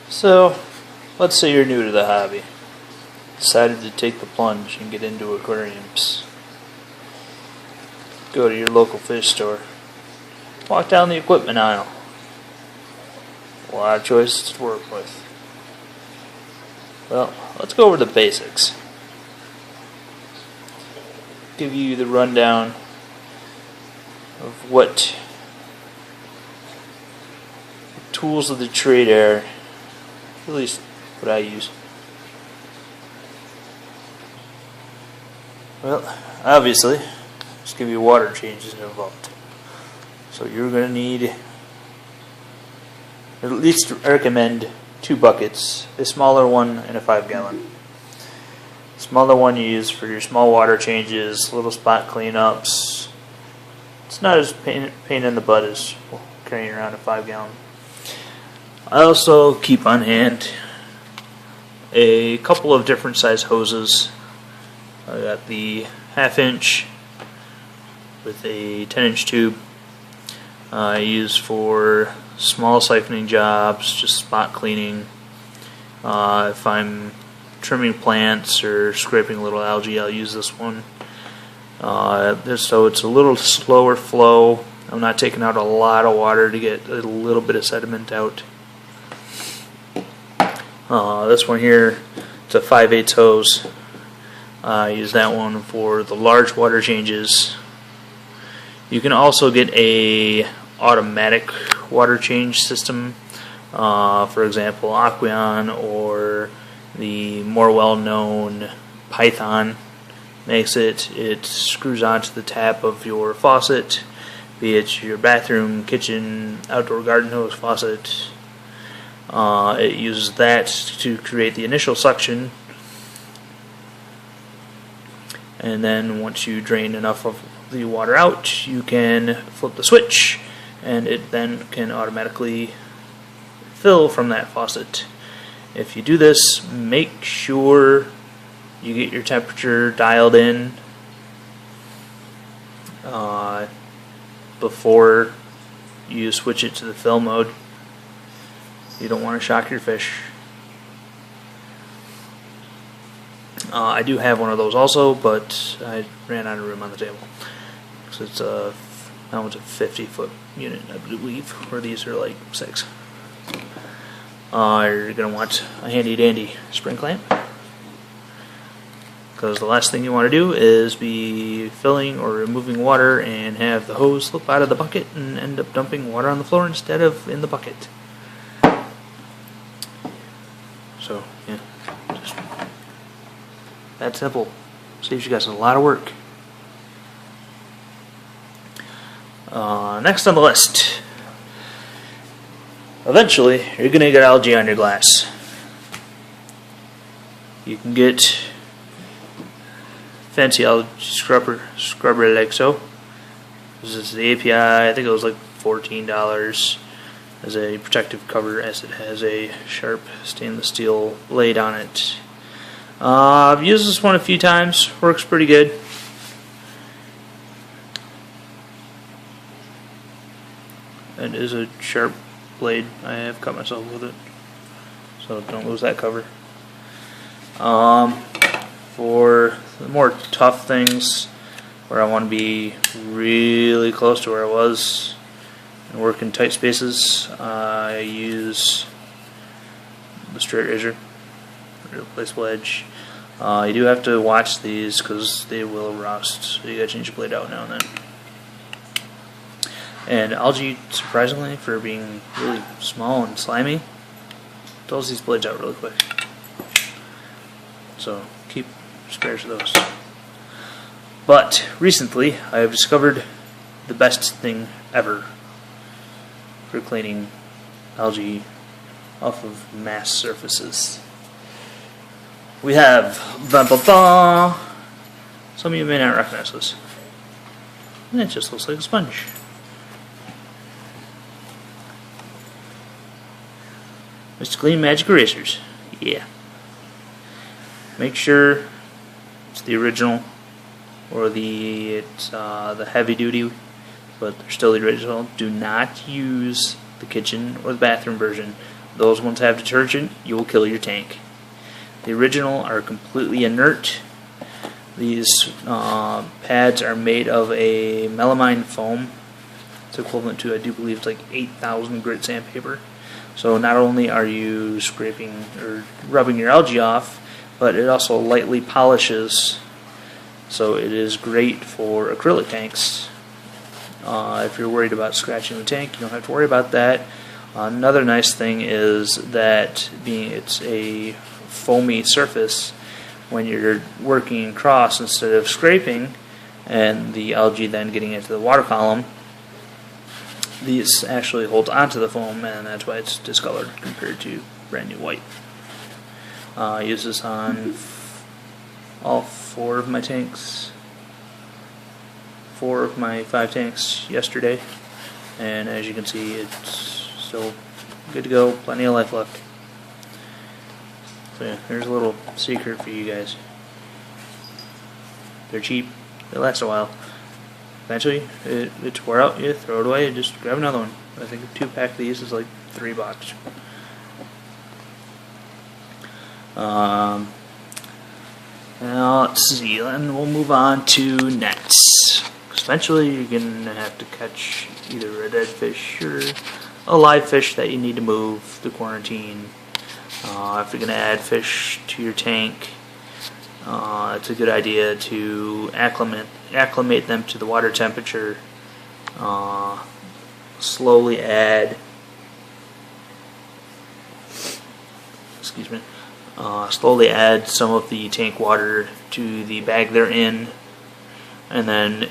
So, let's say you're new to the hobby. Decided to take the plunge and get into aquariums. Go to your local fish store. Walk down the equipment aisle. A lot of choices to work with. Well, let's go over the basics. Give you the rundown of what tools of the trade are, at least what I use. Well, obviously, there's going to be water changes involved. So you're going to need, at least recommend, 2 buckets, a smaller one and a 5-gallon. Smaller one you use for your small water changes, little spot cleanups. It's not as pain in the butt as carrying around a 5-gallon. I also keep on hand a couple of different size hoses. I got the 1/2 inch with a 10-inch tube. I use for small siphoning jobs, just spot cleaning. If I'm trimming plants or scraping a little algae, I'll use this one. So it's a little slower flow. I'm not taking out a lot of water to get a little bit of sediment out. This one here, it's a 5/8 hose. I use that one for the large water changes. You can also get a automatic water change system. For example, Aquarium or the more well-known Python makes it. It screws onto the tap of your faucet, be it your bathroom, kitchen, outdoor garden hose faucet. It uses that to create the initial suction, and then once you drain enough of the water out, you can flip the switch and it then can automatically fill from that faucet. If you do this, make sure you get your temperature dialed in before you switch it to the fill mode. You don't want to shock your fish. I do have one of those also, but I ran out of room on the table. So it's a 50-foot unit, I believe, where these are like 6. You're going to want a handy dandy spring clamp, because the last thing you want to do is be filling or removing water and have the hose slip out of the bucket and end up dumping water on the floor instead of in the bucket. So, yeah, just that simple. Saves you guys a lot of work. Next on the list. Eventually, you're going to get algae on your glass. You can get fancy algae scrubber like so. This is the API. I think it was like $14 as a protective cover, as it has a sharp stainless steel blade on it. I've used this one a few times. Works pretty good. It is a sharp blade. I have cut myself with it, so don't lose that cover. For the more tough things, where I want to be really close to where I was and work in tight spaces, I use the straight razor, replaceable edge. You do have to watch these because they will rust, so you gotta change the blade out now and then. And algae, surprisingly, for being really small and slimy, dulls these blades out really quick. So keep spares of those. But recently, I have discovered the best thing ever for cleaning algae off of mass surfaces. We have some of you may not recognize this. And it just looks like a sponge. Mr. Clean Magic Erasers. Yeah. Make sure it's the original or the heavy duty, but they're still the original. Do not use the kitchen or the bathroom version. those ones have detergent, you will kill your tank. The original are completely inert. These pads are made of a melamine foam. It's equivalent to, I do believe, it's like 8,000 grit sandpaper. So not only are you scraping or rubbing your algae off, but it also lightly polishes. So it is great for acrylic tanks. If you're worried about scratching the tank, you don't have to worry about that. Another nice thing is that being it's a foamy surface, when you're working across instead of scraping and the algae then getting into the water column, these actually hold onto the foam, and that's why it's discolored compared to brand new white. I use this on all 4 of my tanks, 4 of my 5 tanks yesterday, and as you can see, it's still good to go, plenty of life left. So yeah, there's a little secret for you guys. They're cheap, they last a while. Eventually, it's wore out, you throw it away and just grab another one. I think a 2-pack of these is like $3. Now let's see, then we'll move on to nets. Eventually you're going to have to catch either a dead fish or a live fish that you need to move to quarantine. If you're going to add fish to your tank, it's a good idea to acclimate them to the water temperature. Slowly add, slowly add some of the tank water to the bag they're in, and then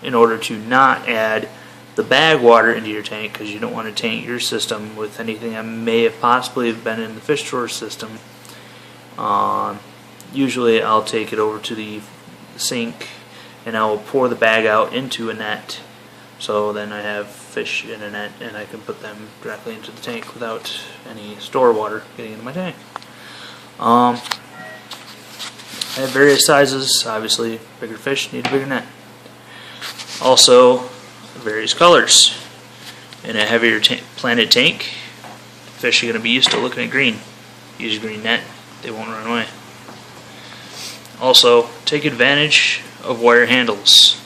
in order to not add the bag water into your tank, because you don't want to taint your system with anything that may have possibly been in the fish storage system. Usually I'll take it over to the sink and I will pour the bag out into a net, so then I have fish in a net and I can put them directly into the tank without any store water getting into my tank. I have various sizes. Obviously bigger fish need a bigger net. Also various colors. In a heavier planted tank, fish are going to be used to looking at green. Use a green net, they won't run away. Also, take advantage of wire handles.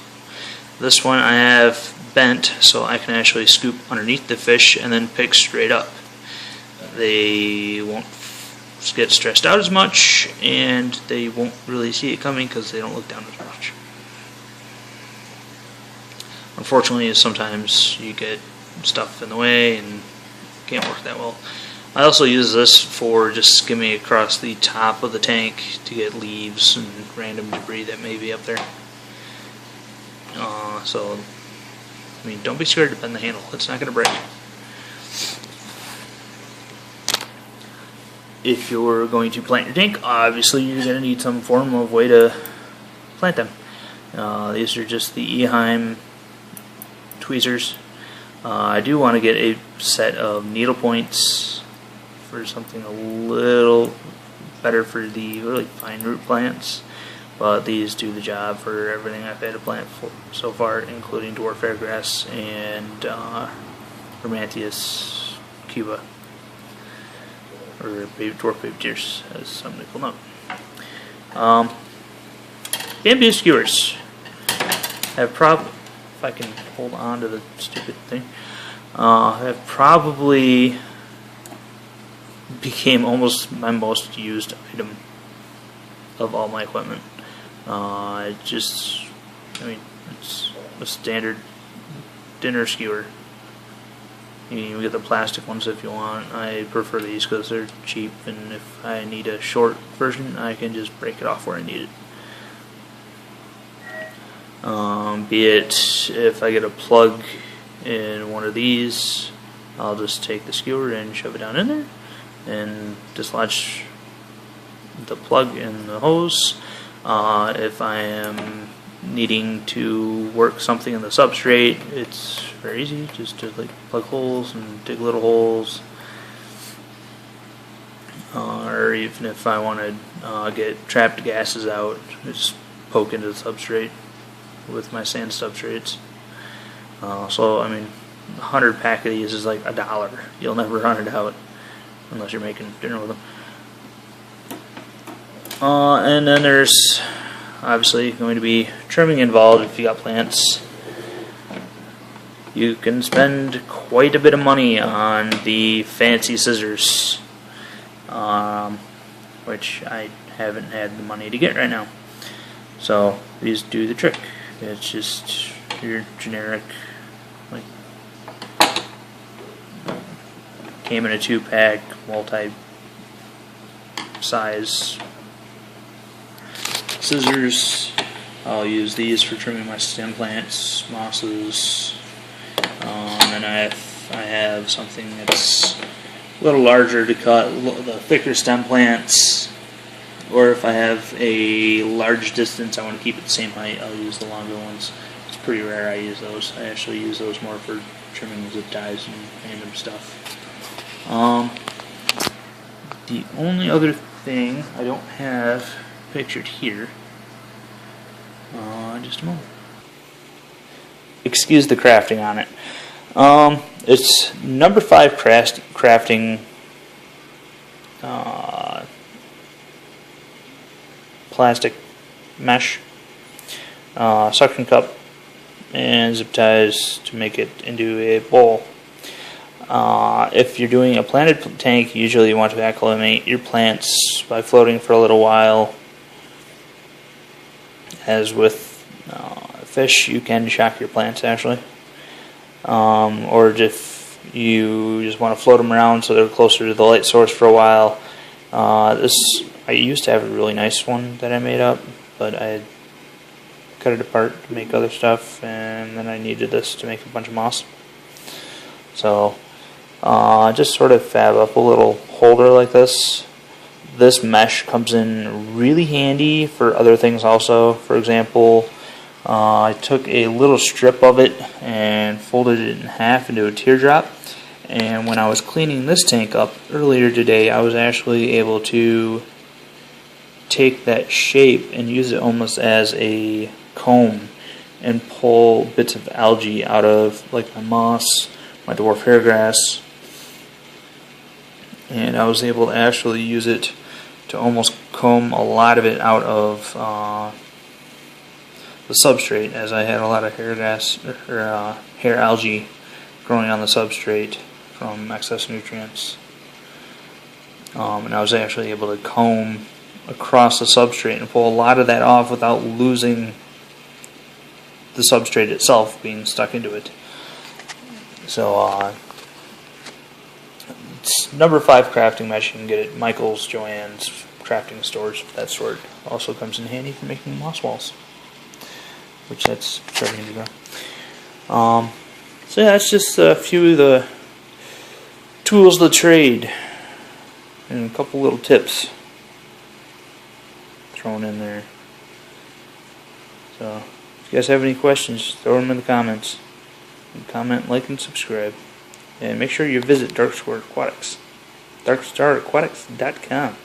This one I have bent so I can actually scoop underneath the fish and then pick straight up. They won't get stressed out as much, and they won't really see it coming because they don't look down as much. Unfortunately, sometimes you get stuff in the way and it can't work that well. I also use this for just skimming across the top of the tank to get leaves and random debris that may be up there. So, I mean, don't be scared to bend the handle. It's not going to break. If you're going to plant your tank, obviously you're going to need some form of way to plant them. These are just the Eheim tweezers. I do want to get a set of needle points for something a little better for the really fine root plants, but these do the job for everything I've had to plant so far, including dwarf airgrass and Romantius cuba, or dwarf baby tears, as some people know. Bamboo skewers have if I can hold on to the stupid thing, have probably became almost my most used item of all my equipment. I mean, it's a standard dinner skewer. You can even get the plastic ones if you want. I prefer these because they're cheap, and if I need a short version, I can just break it off where I need it. Be it if I get a plug in one of these, I'll just take the skewer and shove it down in there and dislodge the plug in the hose. If I am needing to work something in the substrate, it's very easy just to like plug holes and dig little holes. Or even if I want to get trapped gases out, just poke into the substrate with my sand substrates. So I mean, 100 pack of these is like $1. You'll never run it out unless you're making dinner with them. And then there's obviously going to be trimming involved if you got plants. You can spend quite a bit of money on the fancy scissors, which I haven't had the money to get right now. So these do the trick. It's just your generic, like, came in a 2-pack, multi-size scissors. I'll use these for trimming my stem plants, mosses, and I have something that's a little larger to cut the thicker stem plants, or if I have a large distance I want to keep it the same height, I'll use the longer ones. It's pretty rare I use those. I actually use those more for trimming zip ties and random stuff. The only other thing I don't have pictured here, just a moment. Excuse the crafting on it. It's number 5 crafting plastic mesh, suction cup, and zip ties to make it into a bowl. If you're doing a planted tank, usually you want to acclimate your plants by floating for a little while. As with fish, you can shock your plants actually. Or if you just want to float them around so they're closer to the light source for a while. I used to have a really nice one that I made up, but I had cut it apart to make other stuff, and then I needed this to make a bunch of moss. So just sort of fab up a little holder like this. This mesh comes in really handy for other things also. For example, I took a little strip of it and folded it in half into a teardrop, and when I was cleaning this tank up earlier today, I was actually able to take that shape and use it almost as a comb and pull bits of algae out of, like, my moss, my dwarf hairgrass, and I was able to actually use it to almost comb a lot of it out of the substrate, as I had a lot of hairgrass or hair algae growing on the substrate from excess nutrients, and I was actually able to comb across the substrate and pull a lot of that off without losing the substrate itself being stuck into it. So it's number 5 crafting mesh. You can get it at Michael's, Joann's, crafting stores, that sort. Also comes in handy for making moss walls, which that's starting to grow. So yeah, that's just a few of the tools of the trade and a couple little tips thrown in there. So if you guys have any questions, throw them in the comments. Comment, like, and subscribe. And make sure you visit Dark Star Aquatics. DarkStarAquatics.com.